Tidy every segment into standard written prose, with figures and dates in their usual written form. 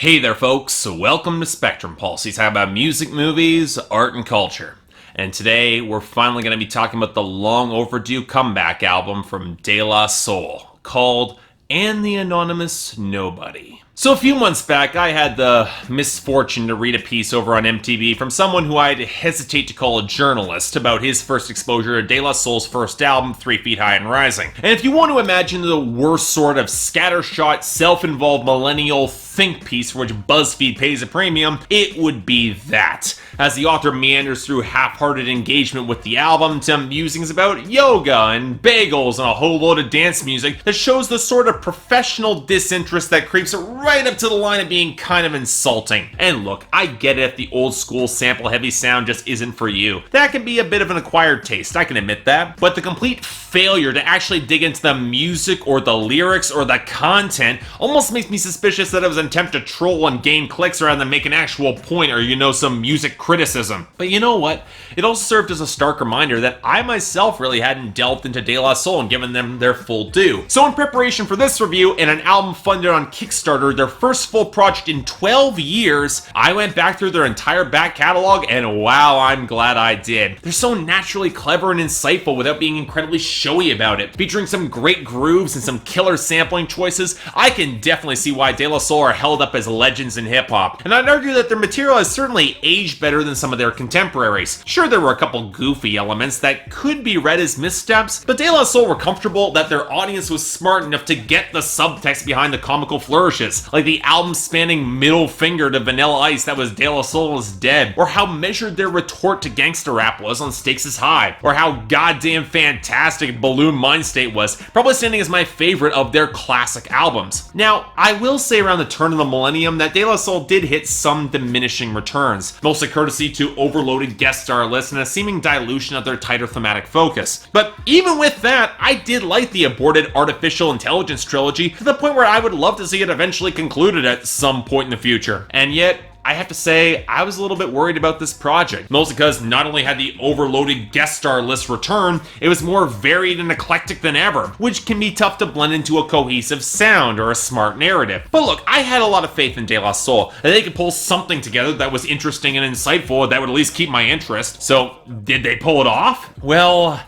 Hey there folks, welcome to Spectrum Pulse. We talk about music, movies, art, and culture. And today we're finally going to be talking about the long overdue comeback album from De La Soul called And the Anonymous Nobody. So a few months back, I had the misfortune to read a piece over on MTV from someone who I'd hesitate to call a journalist about his first exposure to De La Soul's first album, 3 Feet High and Rising. And if you want to imagine the worst sort of scattershot, self-involved millennial think piece for which BuzzFeed pays a premium, it would be that. As the author meanders through half-hearted engagement with the album to musings about yoga and bagels and a whole load of dance music that shows the sort of professional disinterest that creeps right up to the line of being kind of insulting. And look, I get it if the old school sample-heavy sound just isn't for you. That can be a bit of an acquired taste, I can admit that. But the complete failure to actually dig into the music or the lyrics or the content almost makes me suspicious that it was an attempt to troll and gain clicks rather than make an actual point or, some music criticism. But you know what? It also served as a stark reminder that I myself really hadn't delved into De La Soul and given them their full due. So in preparation for this review and an album funded on Kickstarter, their first full project in 12 years, I went back through their entire back catalog and wow, I'm glad I did. They're so naturally clever and insightful without being incredibly showy about it. Featuring some great grooves and some killer sampling choices, I can definitely see why De La Soul are held up as legends in hip-hop. And I'd argue that their material has certainly aged better than some of their contemporaries. Sure, there were a couple goofy elements that could be read as missteps, but De La Soul were comfortable that their audience was smart enough to get the subtext behind the comical flourishes, like the album-spanning middle finger to Vanilla Ice that was De La Soul is Dead, or how measured their retort to gangster rap was on Stakes is High, or how goddamn fantastic Balloon Mind State was, probably standing as my favorite of their classic albums. Now, I will say around the turn of the millennium that De La Soul did hit some diminishing returns, mostly courtesy to overloaded guest star lists and a seeming dilution of their tighter thematic focus. But even with that, I did like the aborted Artificial Intelligence trilogy to the point where I would love to see it eventually concluded at some point in the future. And yet, I have to say, I was a little bit worried about this project, mostly because not only had the overloaded guest star list return, it was more varied and eclectic than ever, which can be tough to blend into a cohesive sound or a smart narrative. But look, I had a lot of faith in De La Soul, that they could pull something together that was interesting and insightful that would at least keep my interest. So, did they pull it off? Well,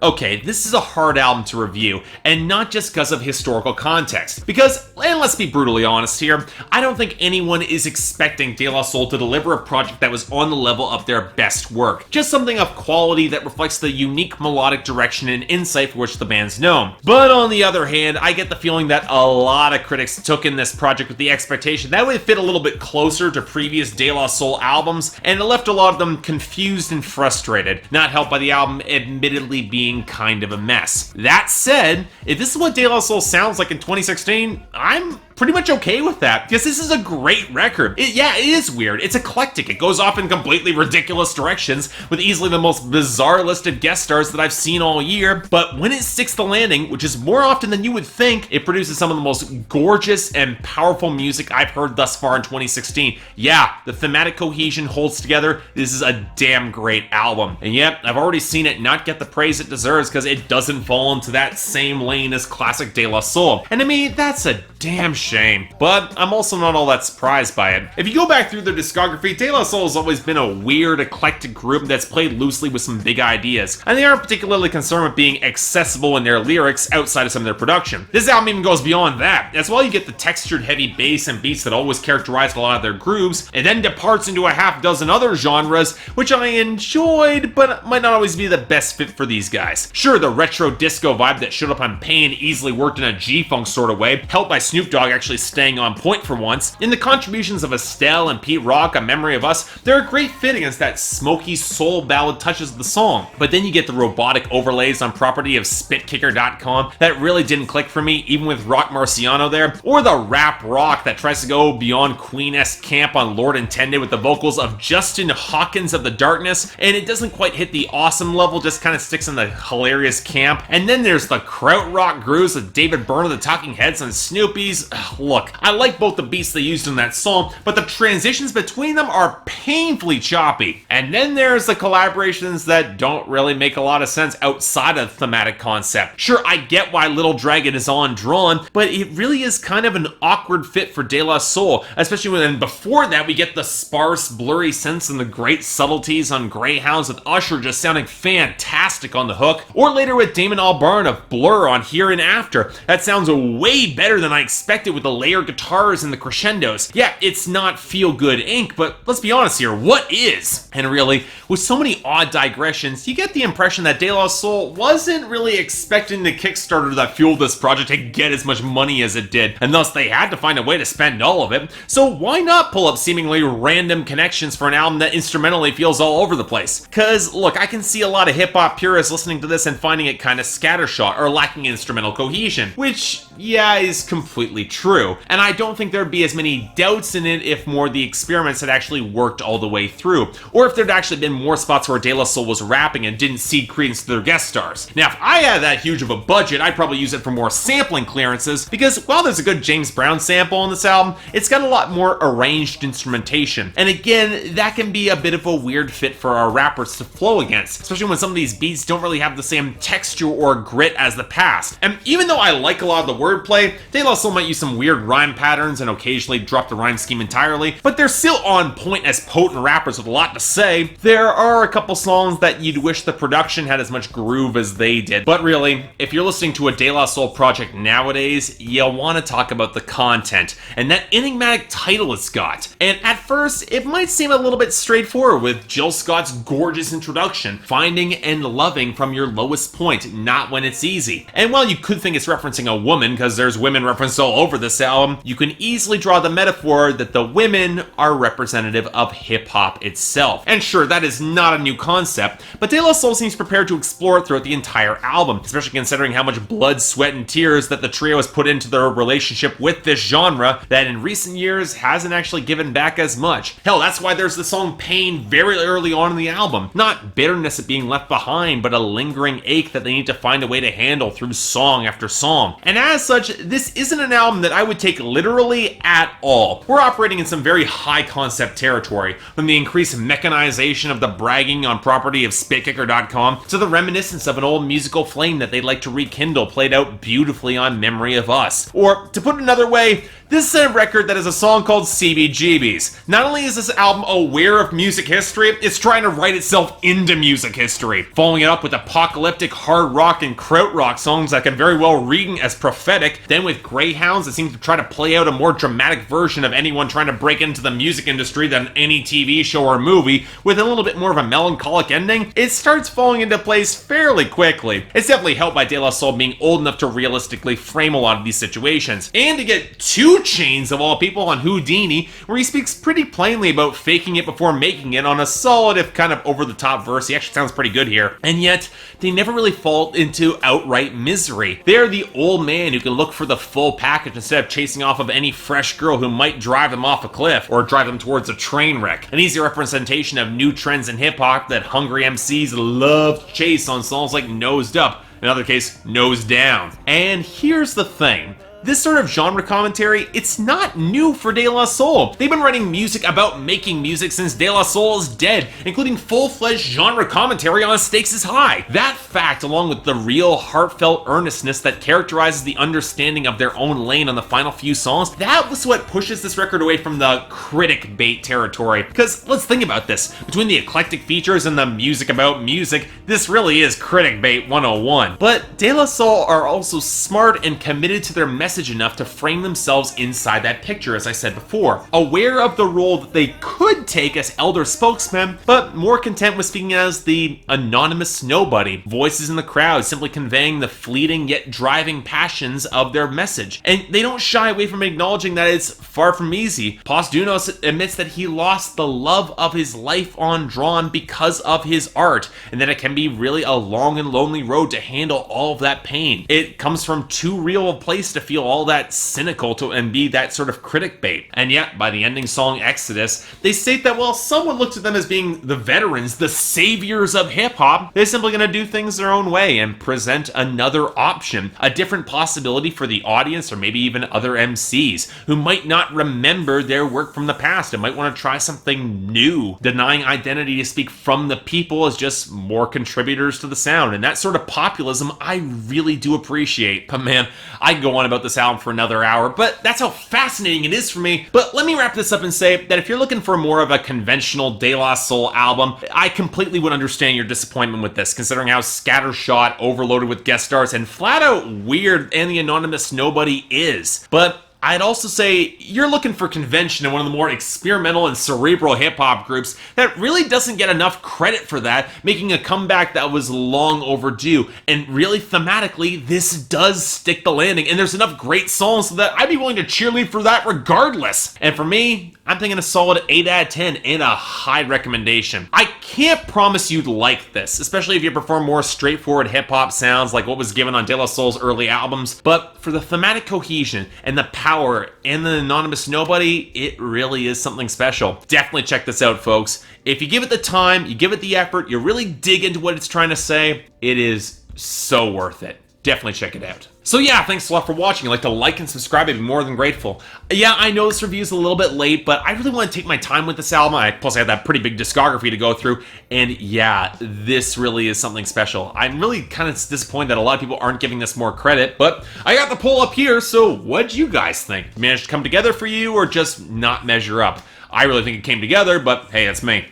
okay, this is a hard album to review, and not just because of historical context. Because, and let's be brutally honest here, I don't think anyone is expecting De La Soul to deliver a project that was on the level of their best work. Just something of quality that reflects the unique melodic direction and insight for which the band's known. But on the other hand, I get the feeling that a lot of critics took in this project with the expectation that it would fit a little bit closer to previous De La Soul albums, and it left a lot of them confused and frustrated, not helped by the album admittedly being kind of a mess. That said, if this is what De La Soul sounds like in 2016, I'm pretty much okay with that, because this is a great record. It is weird. It's eclectic. It goes off in completely ridiculous directions with easily the most bizarre list of guest stars that I've seen all year, but when it sticks the landing, which is more often than you would think, it produces some of the most gorgeous and powerful music I've heard thus far in 2016. Yeah, the thematic cohesion holds together. This is a damn great album. And yet, I've already seen it not get the praise it deserves because it doesn't fall into that same lane as classic De La Soul. And to me, that's a damn shame. But I'm also not all that surprised by it. If you go back through their discography, De La Soul has always been a weird, eclectic group that's played loosely with some big ideas, and they aren't particularly concerned with being accessible in their lyrics outside of some of their production. This album even goes beyond that. As well, you get the textured heavy bass and beats that always characterized a lot of their grooves, and then departs into a half dozen other genres, which I enjoyed, but might not always be the best fit for these guys. Sure, the retro disco vibe that showed up on Pain easily worked in a G-Funk sort of way, helped by Snoop Dogg actually staying on point for once. In the contributions of Estelle and Pete Rock, A Memory of Us, they're a great fit against that smoky soul ballad touches of the song. But then you get the robotic overlays on property of spitkicker.com that really didn't click for me, even with Rock Marciano there, or the rap rock that tries to go beyond Queen-esque camp on Lord Intended with the vocals of Justin Hawkins of The Darkness, and it doesn't quite hit the awesome level, just kind of sticks in the hilarious camp. And then there's the krautrock grooves of David Byrne of the Talking Heads and Snoop, groupies. Look, I like both the beats they used in that song, but the transitions between them are painfully choppy. And then there's the collaborations that don't really make a lot of sense outside of the thematic concept. Sure, I get why Little Dragon is on Drawn, but it really is kind of an awkward fit for De La Soul, especially when before that we get the sparse, blurry sense and the great subtleties on Greyhounds with Usher just sounding fantastic on the hook, or later with Damon Albarn of Blur on Here and After. That sounds way better than I expected with the layered guitars and the crescendos. Yeah, it's not feel-good ink, but let's be honest here, what is? And really, with so many odd digressions, you get the impression that De La Soul wasn't really expecting the Kickstarter that fueled this project to get as much money as it did, and thus they had to find a way to spend all of it. So why not pull up seemingly random connections for an album that instrumentally feels all over the place? Cause look, I can see a lot of hip-hop purists listening to this and finding it kind of scattershot or lacking instrumental cohesion, which, yeah, is completely true. And I don't think there'd be as many doubts in it if more of the experiments had actually worked all the way through, or if there'd actually been more spots where De La Soul was rapping and didn't cede credence to their guest stars. Now, if I had that huge of a budget, I'd probably use it for more sampling clearances, because while there's a good James Brown sample on this album, it's got a lot more arranged instrumentation. And again, that can be a bit of a weird fit for our rappers to flow against, especially when some of these beats don't really have the same texture or grit as the past. And even though I like a lot of the wordplay, De La Soul might use some weird rhyme patterns and occasionally drop the rhyme scheme entirely, but they're still on point as potent rappers with a lot to say. There are a couple songs that you'd wish the production had as much groove as they did, but really, if you're listening to a De La Soul project nowadays, you'll want to talk about the content and that enigmatic title it's got. And at first, it might seem a little bit straightforward with Jill Scott's gorgeous introduction, finding and loving from your lowest point, not when it's easy. And while you could think it's referencing a woman, because there's women referenced all over this album, you can easily draw the metaphor that the women are representative of hip-hop itself. And sure, that is not a new concept, but De La Soul seems prepared to explore it throughout the entire album, especially considering how much blood, sweat, and tears that the trio has put into their relationship with this genre that in recent years hasn't actually given back as much. Hell, that's why there's the song Pain very early on in the album. Not bitterness at being left behind, but a lingering ache that they need to find a way to handle through song after song. And as such, this isn't an album that I would take literally at all. We're operating in some very high concept territory, from the increased mechanization of the bragging on property of spitkicker.com to the reminiscence of an old musical flame that they'd like to rekindle played out beautifully on Memory of Us. Or, to put it another way, this is a record that has a song called CBGBs. Not only is this album aware of music history, it's trying to write itself into music history, following it up with apocalyptic hard rock and krautrock songs that can very well read as prophetic, then with Greyhounds that seems to try to play out a more dramatic version of anyone trying to break into the music industry than any TV show or movie, with a little bit more of a melancholic ending. It starts falling into place fairly quickly. It's definitely helped by De La Soul being old enough to realistically frame a lot of these situations, and to get 2 Chainz of all people on Houdini, where he speaks pretty plainly about faking it before making it on a solid, if kind of over-the-top verse. He actually sounds pretty good here. And yet, they never really fall into outright misery. They're the old man who can look for the full package instead of chasing off of any fresh girl who might drive them off a cliff or drive them towards a train wreck. An easy representation of new trends in hip-hop that hungry MCs love to chase on songs like Nosed Up, in other case, Nose Down. And here's the thing. This sort of genre commentary, it's not new for De La Soul. They've been writing music about making music since De La Soul is dead, including full-fledged genre commentary on Stakes is High. That fact, along with the real heartfelt earnestness that characterizes the understanding of their own lane on the final few songs, that was what pushes this record away from the critic bait territory. Because let's think about this. Between the eclectic features and the music about music, this really is critic bait 101. But De La Soul are also smart and committed to their message enough to frame themselves inside that picture, as I said before. Aware of the role that they could take as elder spokesmen, but more content with speaking as the anonymous nobody, voices in the crowd simply conveying the fleeting yet driving passions of their message. And they don't shy away from acknowledging that it's far from easy. Posdhunos admits that he lost the love of his life on Drawn because of his art, and that it can be really a long and lonely road to handle all of that pain. It comes from too real a place to feel feel all that cynical and be that sort of critic bait. And yet, by the ending song Exodus, they state that while someone looks at them as being the veterans, the saviors of hip-hop, they're simply going to do things their own way and present another option, a different possibility for the audience or maybe even other MCs who might not remember their work from the past and might want to try something new, denying identity to speak from the people as just more contributors to the sound. And that sort of populism I really do appreciate. But man, I can go on about this album for another hour, but that's how fascinating it is for me. But let me wrap this up and say that if you're looking for more of a conventional De La Soul album, I completely would understand your disappointment with this, considering how scattershot, overloaded with guest stars, and flat out weird and the anonymous nobody is. But I'd also say you're looking for convention in one of the more experimental and cerebral hip-hop groups that really doesn't get enough credit for that, making a comeback that was long overdue. And really, thematically, this does stick the landing, and there's enough great songs so that I'd be willing to cheerlead for that regardless. And for me, I'm thinking a solid 8 out of 10 and a high recommendation. I can't promise you'd like this, especially if you prefer more straightforward hip-hop sounds like what was given on De La Soul's early albums, but for the thematic cohesion and the power and the anonymous nobody, it really is something special. Definitely check this out, folks. If you give it the time, you give it the effort, you really dig into what it's trying to say, it is so worth it. Definitely check it out. So yeah, thanks a lot for watching. If you'd like to like and subscribe, I'd be more than grateful. Yeah, I know this review is a little bit late, but I really want to take my time with this album. Plus I have that pretty big discography to go through, and yeah, this really is something special. I'm really kind of disappointed that a lot of people aren't giving this more credit, but I got the poll up here, so what'd you guys think? Managed to come together for you, or just not measure up? I really think it came together, but hey, that's me.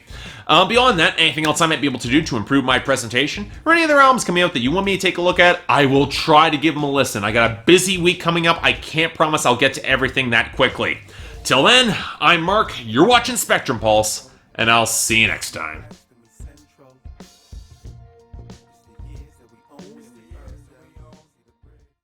Beyond that, anything else I might be able to do to improve my presentation, or any other albums coming out that you want me to take a look at, I will try to give them a listen. I got a busy week coming up. I can't promise I'll get to everything that quickly. Till then, I'm Mark, you're watching Spectrum Pulse, and I'll see you next time.